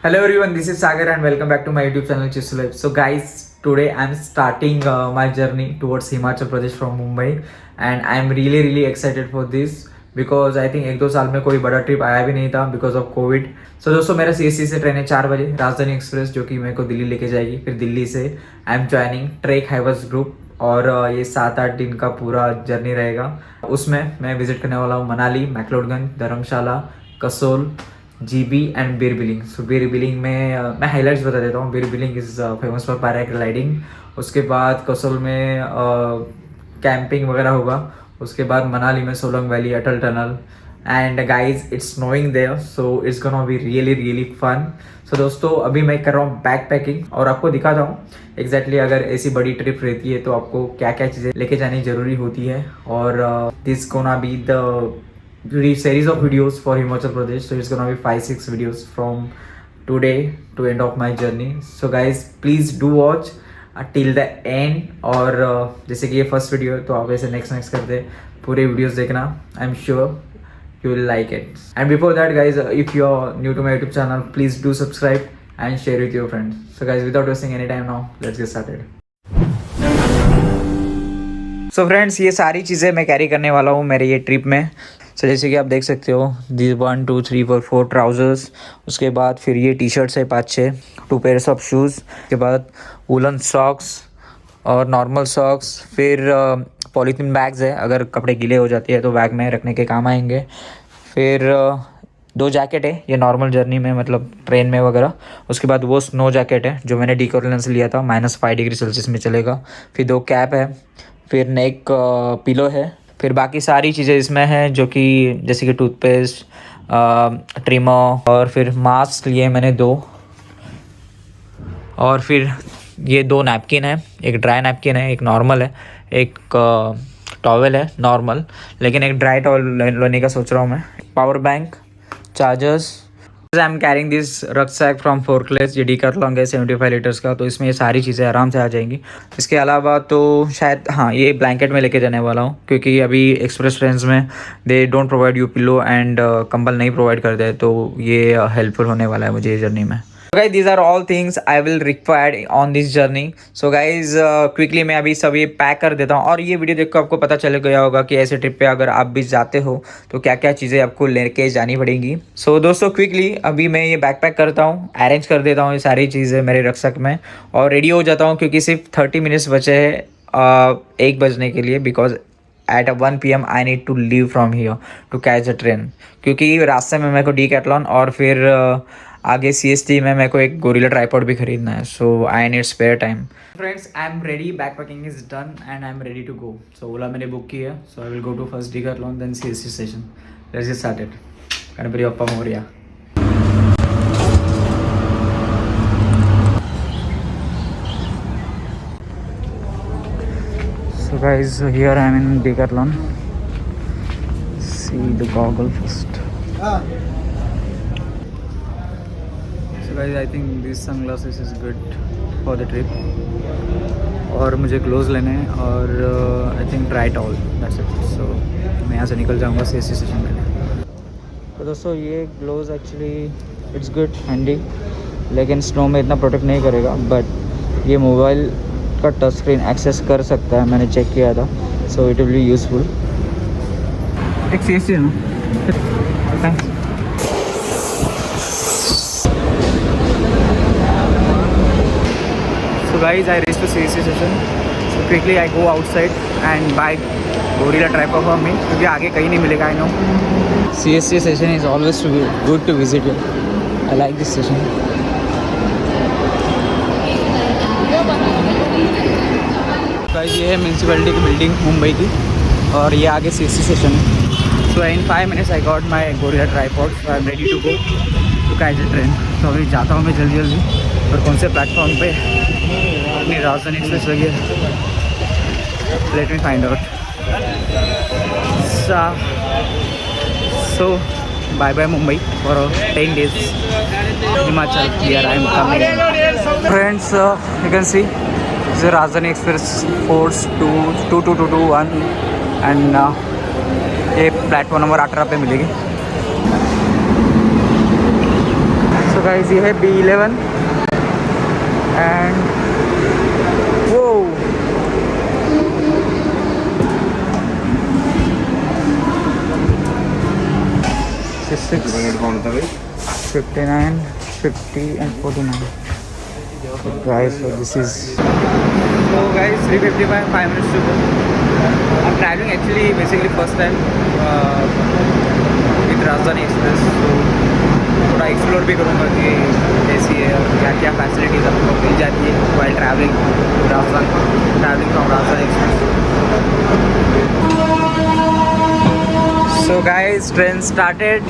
Hello everyone, this is Sagar and welcome back to my YouTube channel Chisu Life. So guys, today I'm starting my journey towards Himachal Pradesh from Mumbai and I'm really excited for this because I think 1-2 साल में कोई बड़ा trip आया भी नहीं था because of Covid. So दोस्तों मेरा CST से ट्रेन है 4 बजे राजधानी एक्सप्रेस जो कि मेरे को दिल्ली लेके जाएगी. फिर दिल्ली से I am joining trek hikers group और ये 7-8 दिन का पूरा जर्नी रहेगा. उसमें मैं विजिट करने वाला हूँ मनाली, मैक्लोडगंज, धर्मशाला, कसोल, जीबी एंड बीर बिलिंग. सो बीर बिलिंग में मैं हाइलाइट्स बता देता हूँ. Bir Billing is famous for paragliding. उसके बाद कसोल में कैंपिंग वगैरह होगा. उसके बाद मनाली में Solang valley, Atal tunnel and guys it's snowing there so it's gonna be really fun. So दोस्तों अभी मैं कर रहा हूँ बैक पैकिंग और आपको दिखाता हूँ एग्जैक्टली अगर ऐसी बड़ी ट्रिप रहती है तो आपको क्या क्या चीज़ें लेके जानी ज़रूरी होती है. और this gonna be the series of videos for Himachal Pradesh. So it's gonna be 5-6 videos from today to end of my journey. So guys please do watch till the end. और जैसे कि ये फर्स्ट वीडियो है तो आप ऐसे next करते पूरे वीडियोस देखना. I am sure you will like it. And before that guys, if you are new to my YouTube channel, please do subscribe and share with your friends. So guys without wasting any time now, let's get started. So friends ये सारी चीज़ें मैं carry करने वाला हूँ मेरे ये trip में. सो जैसे कि आप देख सकते हो दिस 1 2 3 4 4 ट्राउज़र्स. उसके बाद फिर ये टी शर्ट्स है 5-6, 2 पेयर्स ऑफ शूज़. उसके बाद वुलन सॉक्स और नॉर्मल सॉक्स. फिर पॉलीथीन बैग्स है, अगर कपड़े गीले हो जाते हैं तो बैग में रखने के काम आएंगे. फिर 2 जैकेट है ये नॉर्मल जर्नी में, मतलब ट्रेन में वगैरह. उसके बाद वो स्नो जैकेट है जो मैंने डीकॉर्लन से लिया था, -5 डिग्री सेल्सियस में चलेगा. फिर 2 कैप है. फिर नेक पिलो है. फिर बाकी सारी चीज़ें इसमें हैं जो कि जैसे कि टूथपेस्ट, ट्रिमर और फिर मास्क लिए मैंने 2. और फिर ये 2 नैपकिन है, एक ड्राई नैपकिन है, एक नॉर्मल है, एक टॉवल है नॉर्मल, लेकिन एक ड्राई टॉवल लेने का सोच रहा हूँ मैं. Power bank, chargers. I am carrying this rucksack from Forclaz. ये डीकैथलॉन है 75 लीटर्स का, तो इसमें ये सारी चीज़ें आराम से आ जाएंगी. इसके अलावा तो शायद हाँ ये ब्लैंकेट में लेके जाने वाला हूँ क्योंकि अभी एक्सप्रेस ट्रेन्स में they don't provide you pillow and कंबल नहीं प्रोवाइड करते, तो ये हेल्पफुल होने वाला है मुझे ये जर्नी में. Guys these are all things I will required on this journey. So guys quickly मैं अभी सब ये पैक कर देता हूँ. और ये वीडियो देख कर आपको पता चल गया होगा कि ऐसे ट्रिप पे अगर आप भी जाते हो तो क्या क्या चीज़ें आपको लेके जानी पड़ेंगी. सो दोस्तों क्विकली अभी मैं ये बैग पैक करता हूँ, अरेंज कर देता हूँ ये सारी चीज़ें मेरे रक्सक में और रेडी हो जाता हूँ क्योंकि सिर्फ 30 मिनट्स बचे हैं 1 बजने के लिए. Because at 1 PM I need to leave from here to catch a train, क्योंकि रास्ते में मेरे को डीकैथलॉन और फिर आगे CST में मेरे को एक गोरिल्ला ट्राइपॉड भी खरीदना है. So I need spare time. Friends I am ready, backpacking is done and I am ready to go. So Ola मैंने बुक की है. So I will go to first Decathlon then CST station. Let's get started. Ganpati Bappa Morya. So guys, here I am in Decathlon. See the goggle first. So guys, I think these sunglasses is good for the trip. और मुझे gloves लेने हैं और I think dry towel, that's it. So मैं यहाँ से निकल जाऊँगा CST स्टेशन के लिए. तो दोस्तों ये gloves actually it's good handy, लेकिन स्नो में इतना प्रोटेक्ट नहीं करेगा. बट ये मोबाइल का टच स्क्रीन एक्सेस कर सकता है, मैंने चेक किया था. So it will be useful. एक CST है ना. Thanks. So guys, I reached the CST station. So quickly I go outside and buy Gorilla tripod for me क्योंकि आगे कहीं नहीं मिलेगा. I know CST station is always good to visit it. I like this station. Guys ये है municipality की building Mumbai की और ये आगे CST स्टेशन है. So in 5 minutes I got my Gorilla tripod. So I'm ready to go to catch a train. तो अभी जाता हूँ मैं जल्दी और कौन से प्लेटफॉर्म पे अपनी राजधानी एक्सप्रेस लगी है. Let me find out. So bye bye Mumbai for 10 days. Himachal here I am coming. Friends you can see this is Rajdhani express force 2221 and ये प्लेटफॉर्म नंबर 18 पे मिलेगी. सो गाइस ये है B11 एंड वो कौन था भाई? 59, 50 and 49. Guys, so this is. So guys, 3:55, 5 minutes to go. I'm traveling actually basically first time with Rajdhani Express. So थोड़ा एक्सप्लोर भी करूँगा कि कैसी है और क्या क्या फैसिलिटीज़ आपको मिल जाती है while traveling from Rajdhani Express. So guys, train started.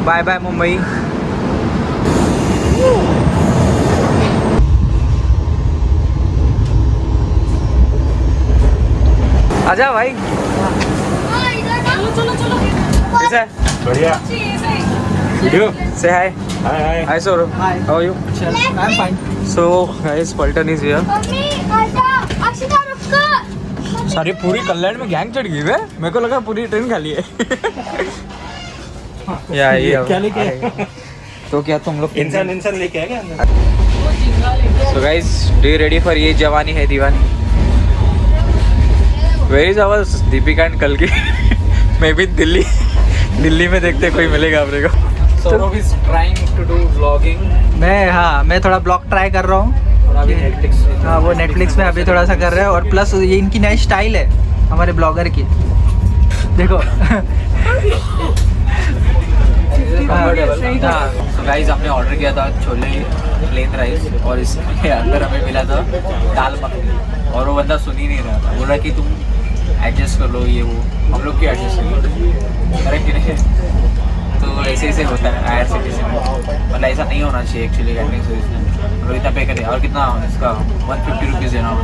Bye bye Mumbai. आजा भाई. कैसा है? बढ़िया. You say hi. Hi. Hi Saurabh. Hi. How are you? I'm fine. So guys, Paltan is here. सारी पूरी कल्याण में गैंग चढ़ गई है. मेरे को लगा पूरी ट्रेन खाली है. या ये क्या लेके आए? तो क्या तुम लोग इंसान लेके आए क्या अंदर? So guys, do you ready for ये जवानी है दीवानी? Where is our Deepika and कल की? मैं भी दिल्ली में देखते कोई मिलेगा अपने को. Saurabh is trying to do vlogging. मैं थोड़ा ब्लॉग ट्राई कर रहा हूँ. अभी Netflix. हाँ, वो नेटफ्लिक्स में अभी थोड़ा सा कर रहे हैं और प्लस ये इनकी नई स्टाइल है हमारे ब्लॉगर की. देखो. तो गाइस हमने ऑर्डर किया था छोले प्लेन राइस और इसके अंदर हमें मिला था दाल मखनी और वो बंदा सुन ही नहीं रहा था. बोल रहा कि तुम एडजस्ट कर लो ये वो. हम लोग क्यों एडजस्ट करें? करेक्ट कि नहीं? तो ऐसे होता है IRCTC में. मतलब ऐसा नहीं होना चाहिए एक्चुअली कैटरिंग सर्विस में. हम लोग इतना पे करें और कितना इसका 150 रुपीज़ देना होगा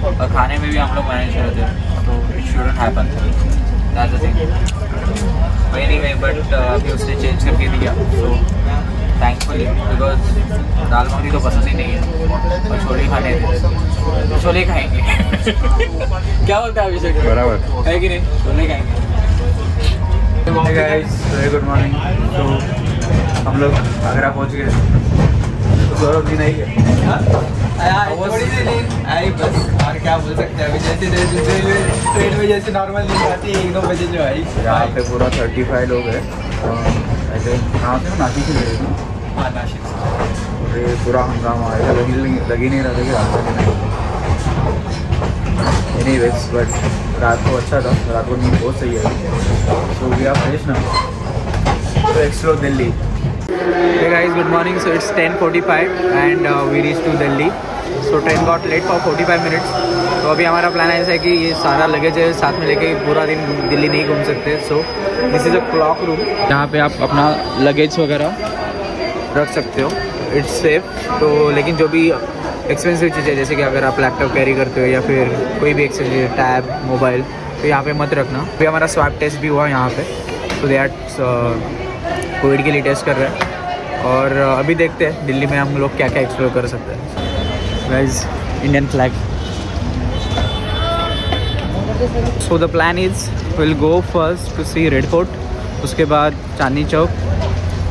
और खाने में भी हम लोग मैनेज करते हैं. तो it shouldn't happen. That's the thing. Anyway but अभी उसने चेंज करके दिया. सो थैंकफुली बिकॉज दाल मखनी तो पसंद ही नहीं है और छोले खाने थे तो छोले खाएंगे. क्या बोलते हैं अभिषेक? बराबर है कि नहीं? छोले खाएंगे. Hey guys, very good morning. तो हम लोग आगरा पहुँच गए. तो सौरभ जी नहीं है. थोड़ी सी नींद आई बस. और क्या बोल सकते हैं अभी जैसे ट्रेन में जैसे नॉर्मल नींद आती है 1-2 बजे जो आई. यहाँ पे पूरा 35 लोग हैं. ऐसे कहाँ से नासिक से गए थे. हाँ, नासिक से. और ये पूरा हंगामा ऐसा लग ही नहीं रहा था कि रास्ता नहीं. एनीवेज बट रात को अच्छा था. रात को नींद बहुत सही है. सो वी आर फ्रेश ना. तो explore Delhi. Hey guys, good morning. So it's 10:45 and we reached to Delhi. So train got late for 45 minutes. तो अभी हमारा प्लान ऐसा है कि ये सारा लगेज है साथ में लेके पूरा दिन दिल्ली नहीं घूम सकते. So this is a clock room. यहाँ पे आप अपना लगेज वगैरह रख सकते हो. It's safe. तो लेकिन जो भी एक्सपेंसिव चीज़ें जैसे कि अगर आप लैपटॉप कैरी करते हो या फिर कोई भी एक्सपेंसिव टैब मोबाइल तो यहाँ पे मत रखना. अभी हमारा स्वैब टेस्ट भी हुआ यहाँ पे. तो दे कोविड के लिए टेस्ट कर रहे हैं और अभी देखते हैं दिल्ली में हम लोग क्या क्या एक्सप्लोर कर सकते हैं. Guys, Indian flag. So the plan is will go first to see Red Fort. उसके बाद चांदनी चौक.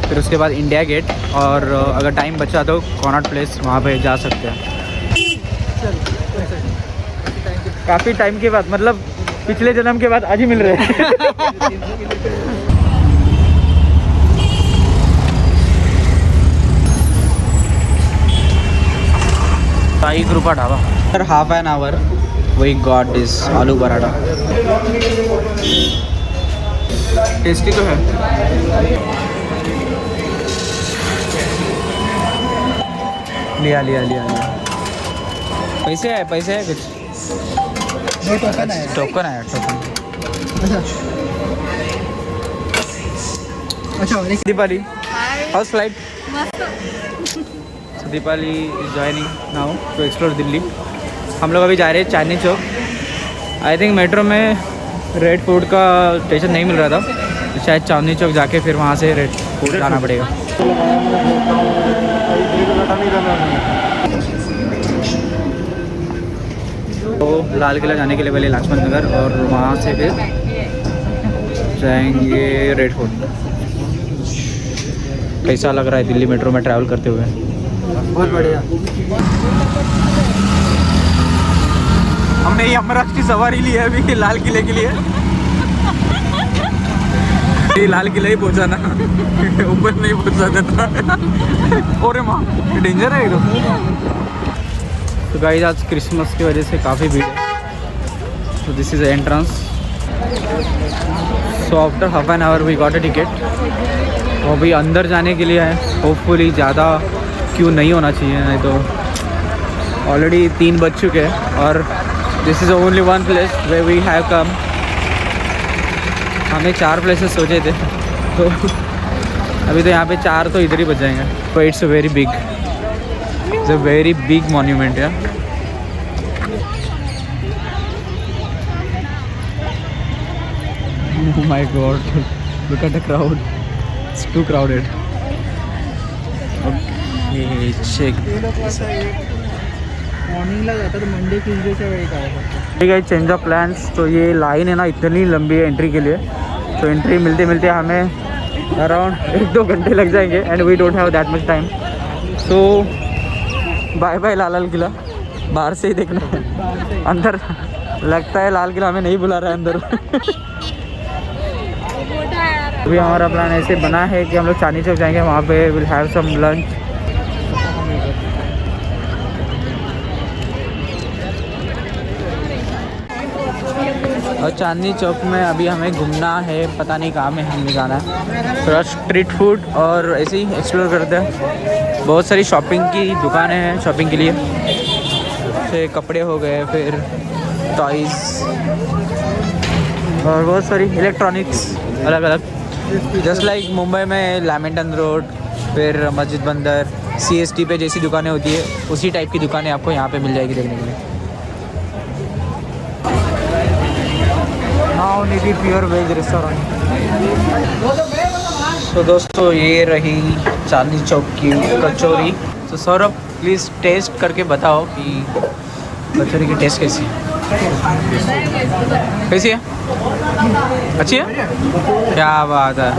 फिर उसके बाद इंडिया गेट और अगर टाइम बचा तो कॉनॉट प्लेस वहाँ पे जा सकते हैं. काफ़ी टाइम के बाद मतलब पिछले जन्म के बाद आज ही मिल रहे हैं. Sai Kripa dhaba. Sir half an hour we got this aloo paratha. Tasty तो है. लिया पैसे है कुछ. टोकन है. अच्छा. Deepali house flight. Deepali is joining now to explore Delhi. हम लोग अभी जा रहे हैं Chandni Chowk. I think metro में रेड फूड का स्टेशन नहीं मिल रहा था. शायद चांदनी चौक जाके फिर वहाँ से रेड फूड जाना पड़ेगा. तो लाल किला जाने के लिए पहले लक्ष्मण नगर और वहाँ से फिर जाएंगे रेड फोर्ट. कैसा लग रहा है दिल्ली मेट्रो में ट्रैवल करते हुए? बहुत बढ़िया। हमने ये अमरनाथ की सवारी ली है अभी लाल किले के लिए। ये लाल किला ही पहुंचाना, ऊपर नहीं पहुंचा देता। और माँ डेंजर है एकदम। तो गाइस आज क्रिसमस की वजह से काफ़ी भीड़ है। तो this is entrance. So after half an hour we got a ticket. और अभी अंदर जाने के लिए है, होपफुली ज़्यादा क्यों नहीं होना चाहिए, नहीं तो ऑलरेडी 3 बज चुके हैं। और this is only one place where we have come. हमें 4 प्लेसेस सोचे थे, तो अभी तो यहाँ पे 4 तो इधर ही बच जाएंगे। तो it's a very big, it's a very big monument है। Oh my God! Look at the crowd. It's too crowded. Okay, check. मॉर्निंगला जाता तो मंडे ट्यूजडेच्या वेळी काय करतो? ठीक है, चेंज ऑफ प्लान्स। तो ये लाइन है ना इतनी लंबी है एंट्री के लिए, तो एंट्री मिलते मिलते हमें अराउंड 1-2 घंटे लग जाएंगे and we don't have that much time. So bye bye Lal Qila. बाहर से ही देखना है, अंदर लगता है लाल किला हमें नहीं बुला रहा है अंदर। अभी हमारा प्लान ऐसे बना है कि हम लोग चांदनी चौक जाएंगे, वहाँ पे विल हैव सम लंच। और चांदनी चौक में अभी हमें घूमना है, पता नहीं कहाँ में हमें जाना है। थोड़ा स्ट्रीट फूड और ऐसे ही एक्सप्लोर करते हैं। बहुत सारी शॉपिंग की दुकानें हैं शॉपिंग के लिए, जैसे कपड़े हो गए, फिर टॉयज़ और बहुत सारी इलेक्ट्रॉनिक्स अलग अलग। जस्ट लाइक मुंबई में लैमेंटन रोड, फिर मस्जिद बंदर, CST पे जैसी दुकानें होती है, उसी टाइप की दुकानें आपको यहाँ पे मिल जाएगी देखने के लिए। नाउ निधि प्योर वेज रेस्टोरेंट। तो दोस्तों ये रही चांदनी चौक की कचौरी। तो सौरभ प्लीज़ टेस्ट करके बताओ कि कचौरी की टेस्ट कैसी है? कैसी है? अच्छी है? क्या बात है।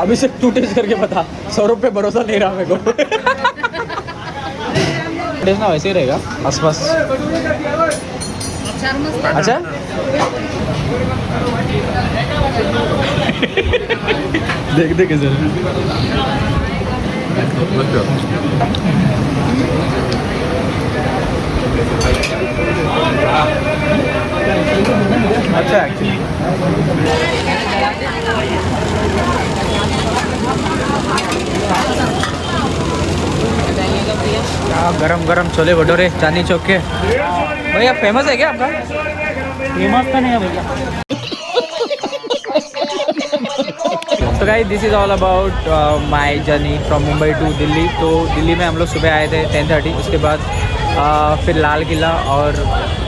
अभी से तू टेस्ट करके बता, सौरभ पे भरोसा नहीं रहा मेरे को। टेस्ट ना वैसे ही रहेगा आसपास। अच्छा देख दे कैसे। अच्छा एक्चुअली क्या गरम गरम छोले भटूरे चांदनी चौक के। भैया फेमस है क्या आपका? फेमस तो नहीं है भैया। तो guys this is all about my journey from Mumbai to Delhi. तो दिल्ली में हम लोग सुबह आए थे 10:30। उसके बाद फिर लाल किला और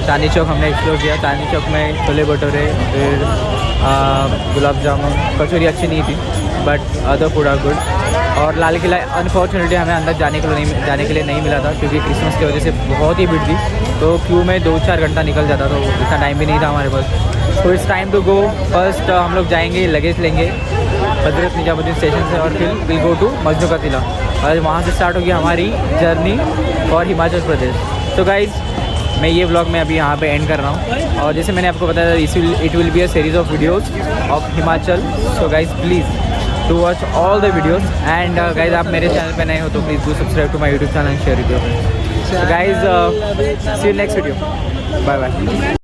चांदनी चौक हमने एक्सप्लोर किया। चांदनी चौक में छोले भटूरे, फिर गुलाब जामुन, कचौरी अच्छी नहीं थी but other food are good. और लाल किला अनफॉर्चुनेटली हमें अंदर जाने के लिए नहीं मिला था, क्योंकि क्रिसमस की वजह से बहुत ही भीड़ थी। तो क्यू में 2-4 घंटा निकल जाता, तो इतना टाइम भी नहीं था हमारे पास। तो it's time to go. First हम लोग जाएंगे, लगेज लेंगे हजरत निजामुद्दीन स्टेशन से, और फिर विल गो टू मजनू का किला। और वहाँ से स्टार्ट होगी हमारी जर्नी फॉर हिमाचल प्रदेश। तो गाइज़ मैं ये व्लॉग में अभी यहाँ पे एंड कर रहा हूँ। और जैसे मैंने आपको बताया it will be a series of videos of Himachal. So guys please to watch all the videos. And guys आप मेरे चैनल पे नए हो तो please do subscribe to my YouTube channel and share with your friends. Guys see you next video. Bye bye.